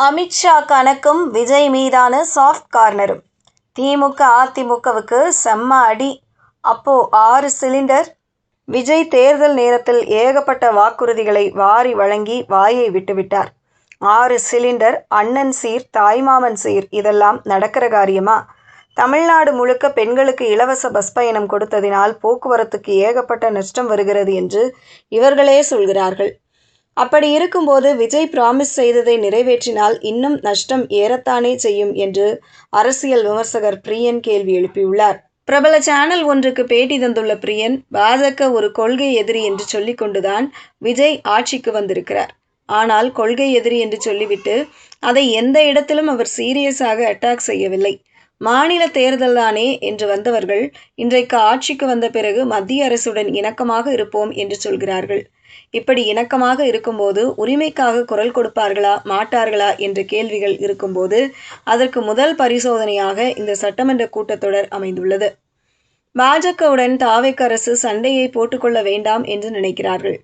அமித்ஷா கணக்கும் விஜய் மீதான சாஃப்ட் கார்னரும். திமுக அதிமுகவுக்கு செம்ம அடி. அப்போ 6 சிலிண்டர். விஜய் தேர்தல் நேரத்தில் ஏகப்பட்ட வாக்குறுதிகளை வாரி வழங்கி வாயை விட்டுவிட்டார். 6 சிலிண்டர், அண்ணன் சீர், தாய்மாமன் சீர், இதெல்லாம் நடக்கிற காரியமா? தமிழ்நாடு முழுக்க பெண்களுக்கு இலவச பஸ் பயணம் கொடுத்ததினால் போக்குவரத்துக்கு ஏகப்பட்ட நஷ்டம் வருகிறது என்று இவர்களே சொல்கிறார்கள். அப்படி இருக்கும்போது விஜய் பிராமிஸ் செய்ததை நிறைவேற்றினால் இன்னும் நஷ்டம் ஏறத்தானே செய்யும் என்று அரசியல் விமர்சகர் பிரியன் கேள்வி எழுப்பியுள்ளார். பிரபல சேனல் ஒன்றுக்கு பேட்டி தந்துள்ள பிரியன், பாஜக ஒரு கொள்கை எதிரி என்று சொல்லிக் கொண்டுதான் விஜய் ஆட்சிக்கு வந்திருக்கிறார். ஆனால் கொள்கை எதிரி என்று சொல்லிவிட்டு அதை எந்த இடத்திலும் அவர் சீரியஸாக அட்டாக் செய்யவில்லை. மாநில தேர்தல்தானே என்று வந்தவர்கள் இன்றைக்கு ஆட்சிக்கு வந்த பிறகு மத்திய அரசுடன் இணக்கமாக இருப்போம் என்று சொல்கிறார்கள். இப்படி இணக்கமாக இருக்கும்போது உரிமைக்காக குரல் கொடுப்பார்களா மாட்டார்களா என்ற கேள்விகள் இருக்கும்போது அதற்கு முதல் பரிசோதனையாக இந்த சட்டமன்ற கூட்டத்தொடர் அமைந்துள்ளது. பாஜகவுடன் தாவேக அரசு சண்டையை போட்டுக்கொள்ள வேண்டாம் என்று நினைக்கிறார்கள்.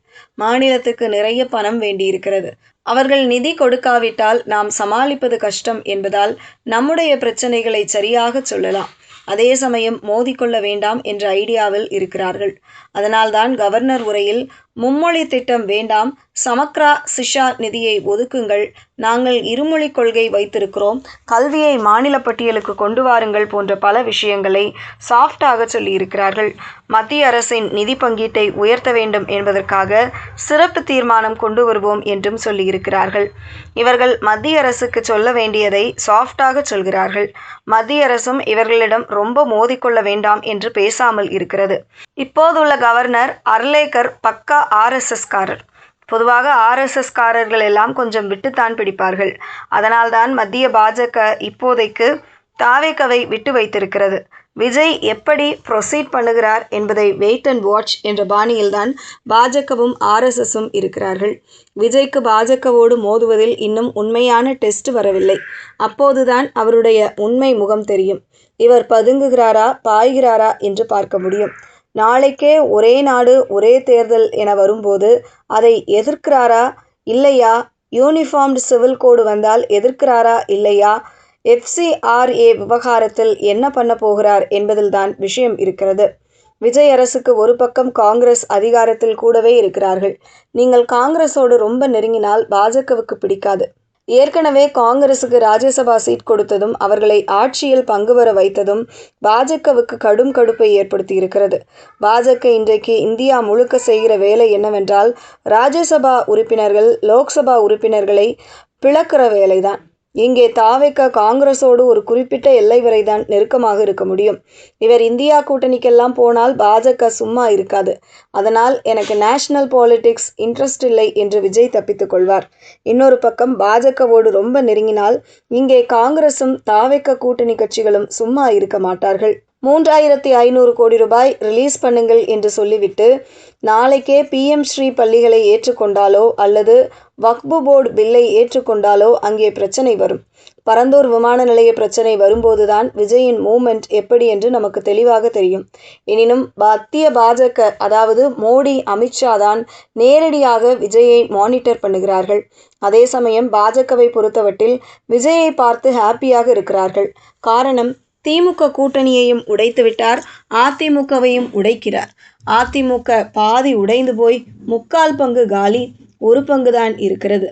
மாநிலத்துக்கு நிறைய பணம் வேண்டியிருக்கிறது. அவர்கள் நிதி கொடுக்காவிட்டால் நாம் சமாளிப்பது கஷ்டம் என்பதால் நம்முடைய பிரச்சனைகளை சரியாக சொல்லலாம். அதே சமயம் மோதிக்கொள்ள வேண்டாம் என்ற ஐடியாவில் இருக்கிறார்கள். அதனால்தான் கவர்னர் உரையில் மும்மொழி திட்டம் வேண்டாம், சமக்ரா சிஷா நிதியை ஒதுக்குங்கள், நாங்கள் இருமொழி கொள்கை வைத்திருக்கிறோம், கல்வியை மாநில பட்டியலுக்கு கொண்டு வாருங்கள் போன்ற பல விஷயங்களை சாஃப்டாக சொல்லியிருக்கிறார்கள். மத்திய அரசின் நிதி பங்கீட்டை உயர்த்த வேண்டும் என்பதற்காக சிறப்பு தீர்மானம் கொண்டு வருவோம் என்றும் சொல்லியிருக்கிறார்கள். இவர்கள் மத்திய அரசுக்கு சொல்ல வேண்டியதை சாஃப்டாக சொல்கிறார்கள். மத்திய அரசும் இவர்களிடம் ரொம்ப மோதிக்கொள்ள வேண்டாம் என்று பேசாமல் இருக்கிறது. இப்போதுள்ள கவர்னர் அர்லேக்கர் பக்கா RSS-காரர். பொதுவாக RSS-காரர்கள் எல்லாம் கொஞ்சம் விட்டுத்தான் பிடிப்பார்கள். அதனால்தான் மத்திய பாஜக இப்போதைக்கு தாவேகவை விட்டு வைத்திருக்கிறது. விஜய் எப்படி ப்ரொசீட் பண்ணுகிறார் என்பதை வெயிட் அண்ட் வாட்ச் என்ற பாணியில்தான் பாஜகவும் RSS-உம் இருக்கிறார்கள். விஜய்க்கு பாஜகவோடு மோதுவதில் இன்னும் உண்மையான டெஸ்ட் வரவில்லை. அப்போதுதான் அவருடைய உண்மை முகம் தெரியும். இவர் பதுங்குகிறாரா பாய்கிறாரா என்று பார்க்க முடியும். நாளைக்கே ஒரே நாடு ஒரே தேர்தல் என வரும்போது அதை எதிர்க்கிறாரா இல்லையா? யூனிஃபார்ம்டு சிவில் கோடு வந்தால் எதிர்க்கிறாரா இல்லையா? FCRA விவகாரத்தில் என்ன பண்ண போகிறார் என்பதில்தான் விஷயம் இருக்கிறது. விஜய் அரசுக்கு ஒரு பக்கம் காங்கிரஸ் அதிகாரத்தில் கூடவே இருக்கிறார்கள். நீங்கள் காங்கிரஸோடு ரொம்ப நெருங்கினால் பாஜகவுக்கு பிடிக்காது. ஏற்கனவே காங்கிரசுக்கு ராஜ்யசபா சீட் கொடுத்ததும் அவர்களை ஆட்சியில் பங்கு பெற வைத்ததும் பாஜகவுக்கு கடும் கடுப்பை ஏற்படுத்தியிருக்கிறது. பாஜக இன்றைக்கு இந்தியா முழுக்க செய்கிற வேலை என்னவென்றால் ராஜ்யசபா உறுப்பினர்கள் லோக்சபா உறுப்பினர்களை பிளக்கிற வேலைதான். இங்கே தாவேக காங்கிரஸோடு ஒரு குறிப்பிட்ட எல்லை வரைதான் நெருக்கமாக இருக்க முடியும். இவர் இந்தியா கூட்டணிக்கெல்லாம் போனால் பாஜக சும்மா இருக்காது. அதனால் எனக்கு நேஷனல் பாலிடிக்ஸ் இன்ட்ரெஸ்ட் இல்லை என்று விஜய் தப்பித்துக் கொள்வார். இன்னொரு பக்கம் பாஜகவோடு ரொம்ப நெருங்கினால் இங்கே காங்கிரசும் தாவேக கூட்டணி கட்சிகளும் சும்மா இருக்க மாட்டார்கள். 3500 கோடி ரூபாய் ரிலீஸ் பண்ணுங்கள் என்று சொல்லிவிட்டு நாளைக்கே PM ஸ்ரீ பள்ளிகளை ஏற்றுக்கொண்டாலோ அல்லது வக்பு போர்டு பில்லை ஏற்றுக்கொண்டாலோ அங்கே பிரச்சனை வரும். பரந்தூர் விமான நிலைய பிரச்சனை வரும்போதுதான் விஜயின் மூமெண்ட் எப்படி என்று நமக்கு தெளிவாக தெரியும். எனினும் மத்திய பாஜக அதாவது மோடி அமித்ஷா தான் நேரடியாக விஜயை மானிட்டர் பண்ணுகிறார்கள். அதே சமயம் பாஜகவை பொறுத்தவட்டில் விஜயை பார்த்து ஹாப்பியாக இருக்கிறார்கள். காரணம், திமுக கூட்டணியையும் உடைத்துவிட்டார், அதிமுகவையும் உடைக்கிறார். அதிமுக பாதி உடைந்து போய் 3/4 பங்கு காலி, 1 பங்குதான் இருக்கிறது.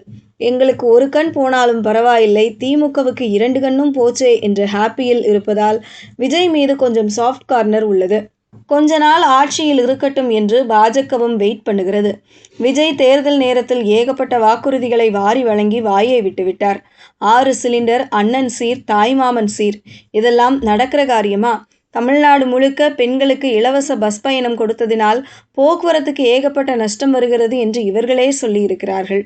எங்களுக்கு 1 கண் போனாலும் பரவாயில்லை, திமுகவுக்கு 2 கண்ணும் போச்சே என்ற ஹாப்பியில் இருப்பதால் விஜய் மீது கொஞ்சம் சாஃப்ட் கார்னர் உள்ளது. கொஞ்ச நாள் ஆட்சியில் இருக்கட்டும் என்று பாஜகவும் வெயிட் பண்ணுகிறது. விஜய் தேர்தல் நேரத்தில் ஏகப்பட்ட வாக்குறுதிகளை வாரி வழங்கி வாயை விட்டுவிட்டார். 6 சிலிண்டர், அண்ணன் சீர், தாய்மாமன் சீர், இதெல்லாம் நடக்கிற காரியமா? தமிழ்நாடு முழுக்க பெண்களுக்கு இலவச பஸ் பயணம் கொடுத்ததினால் போக்குவரத்துக்கு ஏகப்பட்ட நஷ்டம் வருகிறது என்று இவர்களே சொல்லியிருக்கிறார்கள்.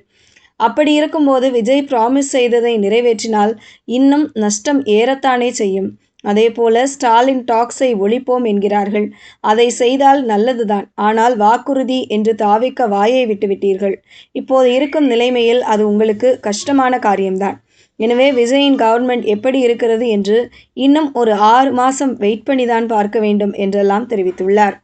அப்படி இருக்கும்போது விஜய் பிராமிஸ் செய்ததை நிறைவேற்றினால் இன்னும் நஷ்டம் ஏறத்தானே செய்யும். அதேபோல ஸ்டாலின் டாக்ஸை ஒழிப்போம் என்கிறார்கள். அதை செய்தால் நல்லதுதான். ஆனால் வாக்குறுதி என்று தாவேக வாயை விட்டுவிட்டீர்கள். இப்போது இருக்கும் நிலைமையில் அது உங்களுக்கு கஷ்டமான காரியம்தான். எனவே விஜயின் கவர்மெண்ட் எப்படி இருக்கிறது என்று இன்னும் ஒரு 6 மாதம் வெயிட் பண்ணிதான் பார்க்க வேண்டும் என்றெல்லாம் தெரிவித்துள்ளார்.